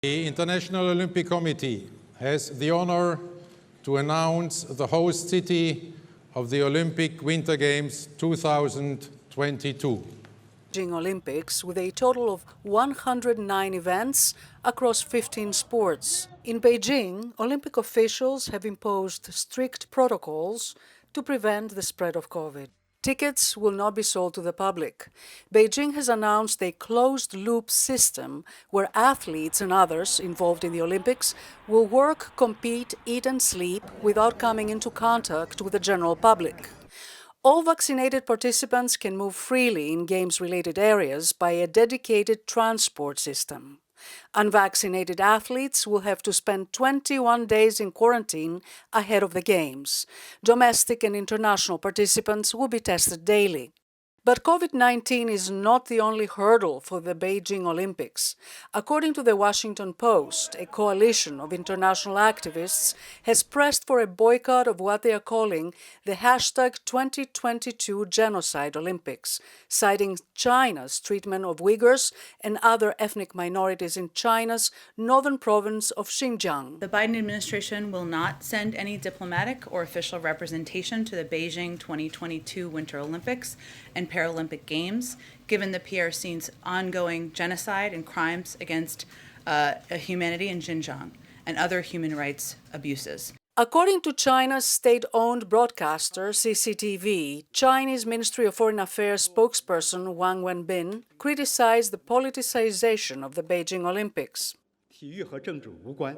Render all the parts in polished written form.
The International Olympic Committee has the honor to announce the host city of the Olympic Winter Games 2022. Beijing Olympics with a total of 109 events across 15 sports. In Beijing, Olympic officials have imposed strict protocols to prevent the spread of COVID. Tickets will not be sold to the public. Beijing has announced a closed-loop system where athletes and others involved in the Olympics will work, compete, eat and sleep without coming into contact with the general public. All vaccinated participants can move freely in games-related areas by a dedicated transport system. Unvaccinated athletes will have to spend 21 days in quarantine ahead of the Games. Domestic and international participants will be tested daily. But COVID-19 is not the only hurdle for the Beijing Olympics. According to the Washington Post, a coalition of international activists has pressed for a boycott of what they are calling the #2022 Genocide Olympics, citing China's treatment of Uyghurs and other ethnic minorities in China's northern province of Xinjiang. The Biden administration will not send any diplomatic or official representation to the Beijing 2022 Winter Olympics and Paralympic Games, given the PRC's ongoing genocide and crimes against humanity in Xinjiang and other human rights abuses. According to China's state-owned broadcaster, CCTV, Chinese Ministry of Foreign Affairs spokesperson Wang Wenbin criticized the politicization of the Beijing Olympics. 体育和政治无关。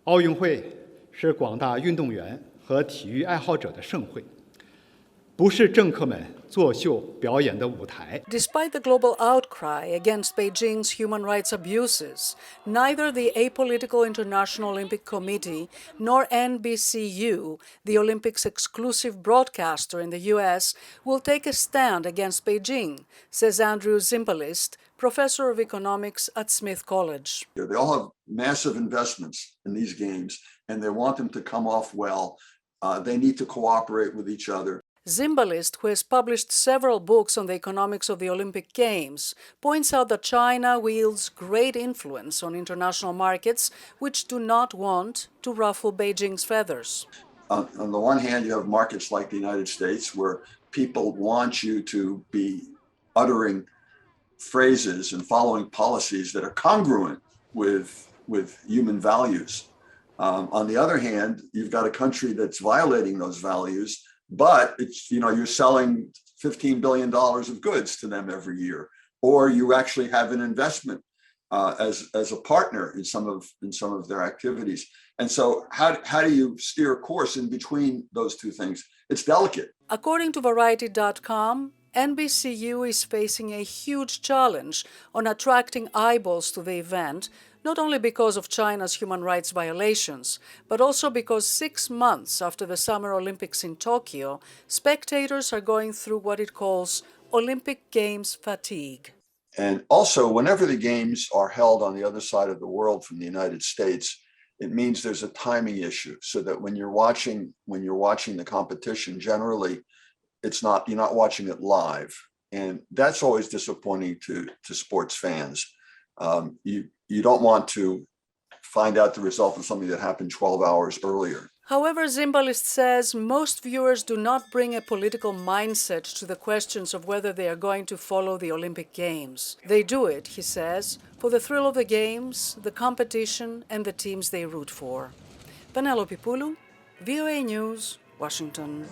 奥运会是广大运动员和体育爱好者的盛会。 不是政客们作秀表演的舞台。 Despite the global outcry against Beijing's human rights abuses, neither the apolitical International Olympic Committee nor NBCU, the Olympics' exclusive broadcaster in the U.S., will take a stand against Beijing, says Andrew Zimbalist, professor of economics at Smith College. They all have massive investments in these games, and they want them to come off well. They need to cooperate with each other. Zimbalist, who has published several books on the economics of the Olympic Games, points out that China wields great influence on international markets which do not want to ruffle Beijing's feathers. On the one hand, you have markets like the United States where people want you to be uttering phrases and following policies that are congruent with human values. On the other hand, you've got a country that's violating those values, but it's, you're selling $15 billion of goods to them every year, or you actually have an investment as a partner in some of their activities. And so how do you steer a course in between those two things? It's delicate. According to Variety.com, NBCU is facing a huge challenge on attracting eyeballs to the event, not only because of China's human rights violations, but also because 6 months after the Summer Olympics in Tokyo, spectators are going through what it calls Olympic Games fatigue. And also, whenever the games are held on the other side of the world from the United States, it means there's a timing issue, so that when you're watching the competition, generally, you're not watching it live. And that's always disappointing to sports fans. You don't want to find out the result of something that happened 12 hours earlier. However, Zimbalist says most viewers do not bring a political mindset to the questions of whether they are going to follow the Olympic Games. They do it, he says, for the thrill of the games, the competition, and the teams they root for. Penelope Poulou, VOA News, Washington.